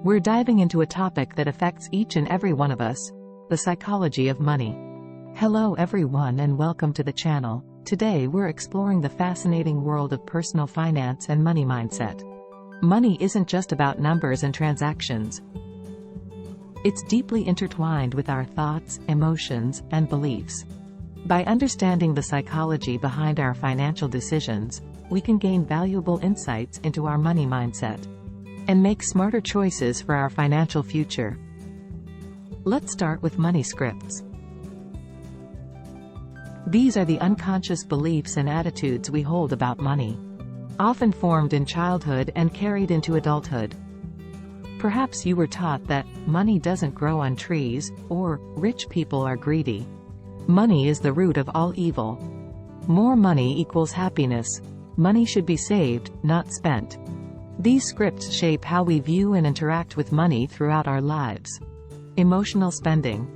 We're diving into a topic that affects each and every one of us, the psychology of money. Hello everyone and welcome to the channel. Today we're exploring the fascinating world of personal finance and money mindset. Money isn't just about numbers and transactions. It's deeply intertwined with our thoughts, emotions, and beliefs. By understanding the psychology behind our financial decisions, we can gain valuable insights into our money mindset and make smarter choices for our financial future. Let's start with money scripts. These are the unconscious beliefs and attitudes we hold about money, often formed in childhood and carried into adulthood. Perhaps you were taught that money doesn't grow on trees, or rich people are greedy. Money is the root of all evil. More money equals happiness. Money should be saved, not spent. These scripts shape how we view and interact with money throughout our lives. Emotional spending.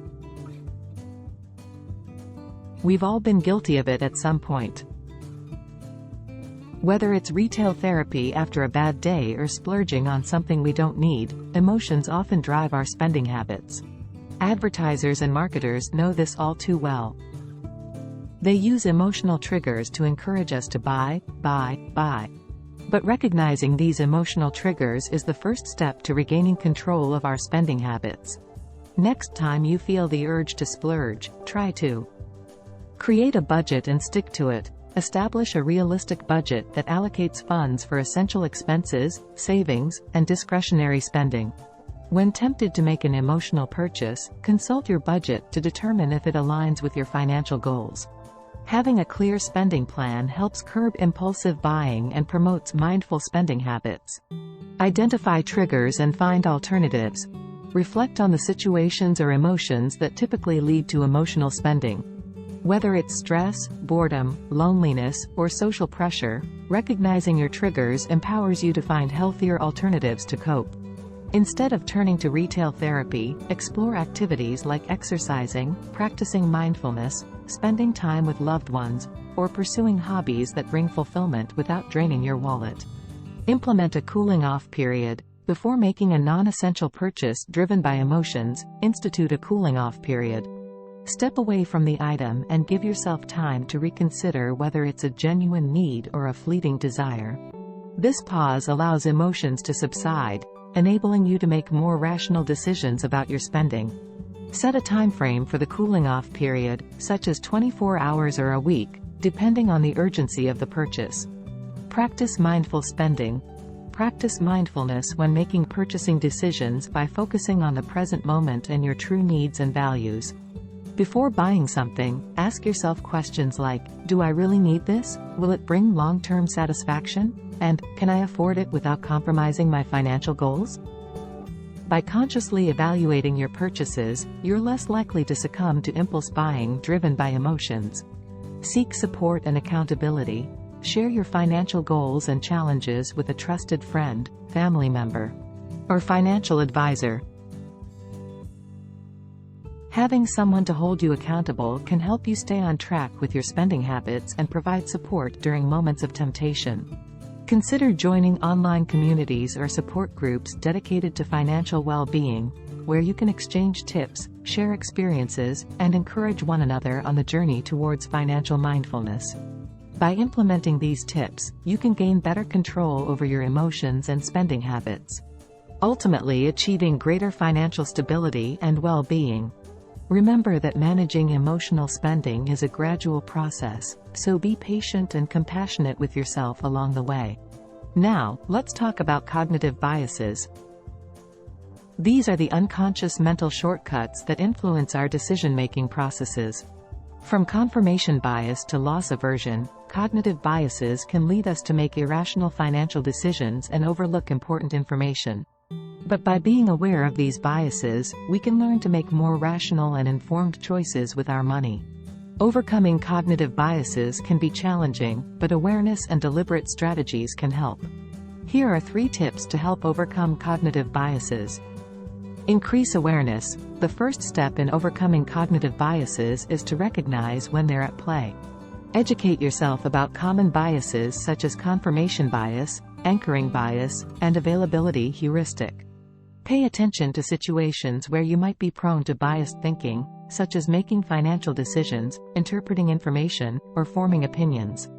We've all been guilty of it at some point. Whether it's retail therapy after a bad day or splurging on something we don't need, emotions often drive our spending habits. Advertisers and marketers know this all too well. They use emotional triggers to encourage us to buy. But recognizing these emotional triggers is the first step to regaining control of our spending habits. Next time you feel the urge to splurge, try to create a budget and stick to it. Establish a realistic budget that allocates funds for essential expenses, savings, and discretionary spending. When tempted to make an emotional purchase, consult your budget to determine if it aligns with your financial goals. Having a clear spending plan helps curb impulsive buying and promotes mindful spending habits. Identify triggers and find alternatives. Reflect on the situations or emotions that typically lead to emotional spending. Whether it's stress, boredom, loneliness, or social pressure, recognizing your triggers empowers you to find healthier alternatives to cope. Instead of turning to retail therapy, explore activities like exercising, practicing mindfulness, spending time with loved ones, or pursuing hobbies that bring fulfillment without draining your wallet. Implement a cooling-off period. Before making a non-essential purchase driven by emotions, institute a cooling-off period. Step away from the item and give yourself time to reconsider whether it's a genuine need or a fleeting desire. This pause allows emotions to subside, enabling you to make more rational decisions about your spending. Set a time frame for the cooling-off period, such as 24 hours or a week, depending on the urgency of the purchase. Practice mindful spending. Practice mindfulness when making purchasing decisions by focusing on the present moment and your true needs and values. Before buying something, ask yourself questions like, do I really need this? Will it bring long-term satisfaction? And, can I afford it without compromising my financial goals? By consciously evaluating your purchases, you're less likely to succumb to impulse buying driven by emotions. Seek support and accountability. Share your financial goals and challenges with a trusted friend, family member, or financial advisor. Having someone to hold you accountable can help you stay on track with your spending habits and provide support during moments of temptation. Consider joining online communities or support groups dedicated to financial well-being, where you can exchange tips, share experiences, and encourage one another on the journey towards financial mindfulness. By implementing these tips, you can gain better control over your emotions and spending habits, ultimately achieving greater financial stability and well-being. Remember that managing emotional spending is a gradual process, so be patient and compassionate with yourself along the way. Now, let's talk about cognitive biases. These are the unconscious mental shortcuts that influence our decision-making processes. From confirmation bias to loss aversion, cognitive biases can lead us to make irrational financial decisions and overlook important information. But by being aware of these biases, we can learn to make more rational and informed choices with our money. Overcoming cognitive biases can be challenging, but awareness and deliberate strategies can help. Here are 3 tips to help overcome cognitive biases. Increase awareness. The first step in overcoming cognitive biases is to recognize when they're at play. Educate yourself about common biases such as confirmation bias, anchoring bias, and availability heuristic. Pay attention to situations where you might be prone to biased thinking, such as making financial decisions, interpreting information, or forming opinions.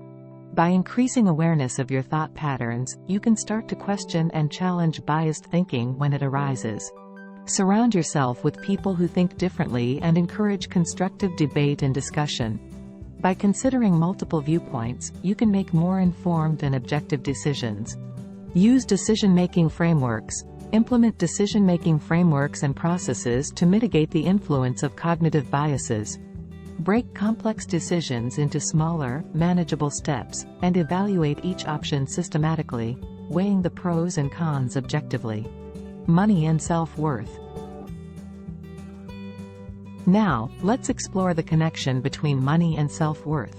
By increasing awareness of your thought patterns, you can start to question and challenge biased thinking when it arises. Surround yourself with people who think differently and encourage constructive debate and discussion. By considering multiple viewpoints, you can make more informed and objective decisions. Use decision-making frameworks. Implement decision-making frameworks and processes to mitigate the influence of cognitive biases. Break complex decisions into smaller, manageable steps, and evaluate each option systematically, weighing the pros and cons objectively. Money and self-worth. Now, let's explore the connection between money and self-worth.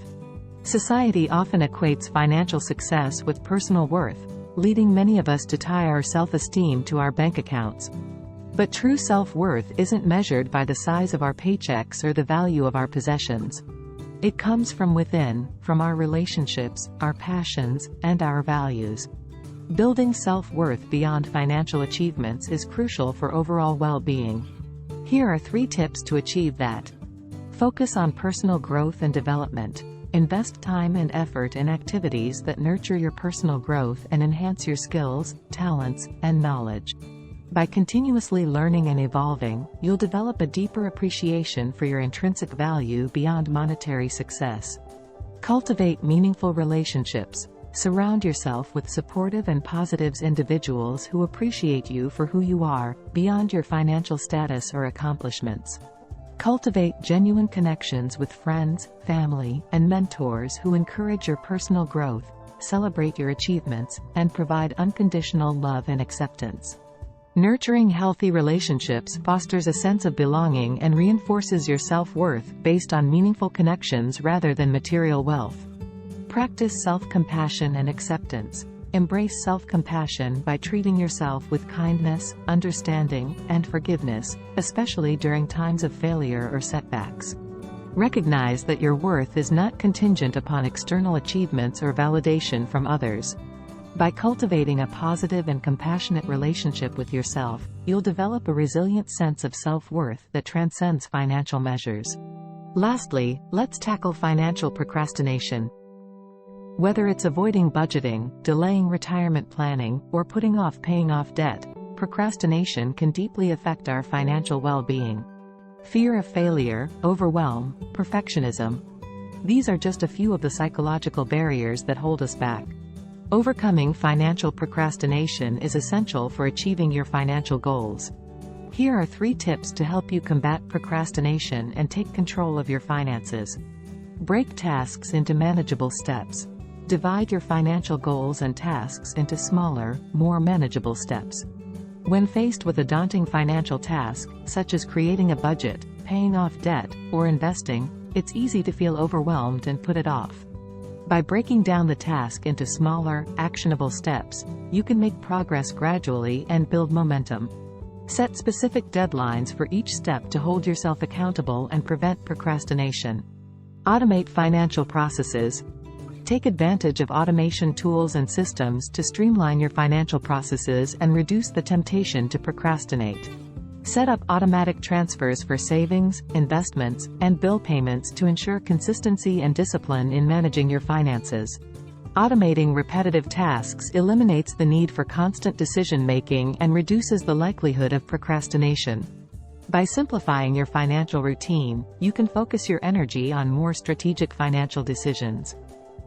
Society often equates financial success with personal worth, leading many of us to tie our self-esteem to our bank accounts. But true self-worth isn't measured by the size of our paychecks or the value of our possessions. It comes from within, from our relationships, our passions, and our values. Building self-worth beyond financial achievements is crucial for overall well-being. Here are 3 tips to achieve that. Focus on personal growth and development. Invest time and effort in activities that nurture your personal growth and enhance your skills, talents, and knowledge. By continuously learning and evolving, you'll develop a deeper appreciation for your intrinsic value beyond monetary success. Cultivate meaningful relationships. Surround yourself with supportive and positive individuals who appreciate you for who you are, beyond your financial status or accomplishments. Cultivate genuine connections with friends, family, and mentors who encourage your personal growth, celebrate your achievements, and provide unconditional love and acceptance. Nurturing healthy relationships fosters a sense of belonging and reinforces your self-worth based on meaningful connections rather than material wealth. Practice self-compassion and acceptance. Embrace self-compassion by treating yourself with kindness, understanding, and forgiveness, especially during times of failure or setbacks. Recognize that your worth is not contingent upon external achievements or validation from others. By cultivating a positive and compassionate relationship with yourself, you'll develop a resilient sense of self-worth that transcends financial measures. Lastly, let's tackle financial procrastination. Whether it's avoiding budgeting, delaying retirement planning, or putting off paying off debt, procrastination can deeply affect our financial well-being. Fear of failure, overwhelm, perfectionism. These are just a few of the psychological barriers that hold us back. Overcoming financial procrastination is essential for achieving your financial goals. Here are 3 tips to help you combat procrastination and take control of your finances. Break tasks into manageable steps. Divide your financial goals and tasks into smaller, more manageable steps. When faced with a daunting financial task, such as creating a budget, paying off debt, or investing, it's easy to feel overwhelmed and put it off. By breaking down the task into smaller, actionable steps, you can make progress gradually and build momentum. Set specific deadlines for each step to hold yourself accountable and prevent procrastination. Automate financial processes. Take advantage of automation tools and systems to streamline your financial processes and reduce the temptation to procrastinate. Set up automatic transfers for savings, investments, and bill payments to ensure consistency and discipline in managing your finances. Automating repetitive tasks eliminates the need for constant decision-making and reduces the likelihood of procrastination. By simplifying your financial routine, you can focus your energy on more strategic financial decisions.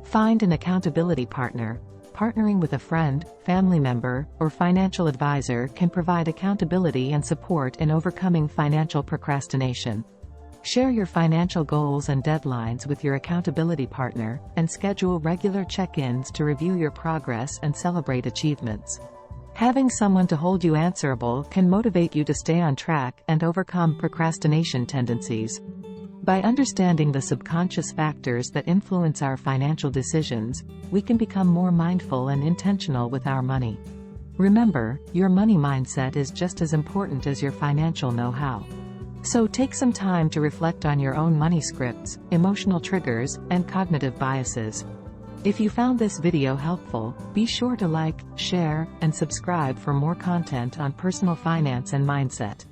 Find an accountability partner. Partnering with a friend, family member, or financial advisor can provide accountability and support in overcoming financial procrastination. Share your financial goals and deadlines with your accountability partner, and schedule regular check-ins to review your progress and celebrate achievements. Having someone to hold you answerable can motivate you to stay on track and overcome procrastination tendencies. By understanding the subconscious factors that influence our financial decisions, we can become more mindful and intentional with our money. Remember, your money mindset is just as important as your financial know-how. So take some time to reflect on your own money scripts, emotional triggers, and cognitive biases. If you found this video helpful, be sure to like, share, and subscribe for more content on personal finance and mindset.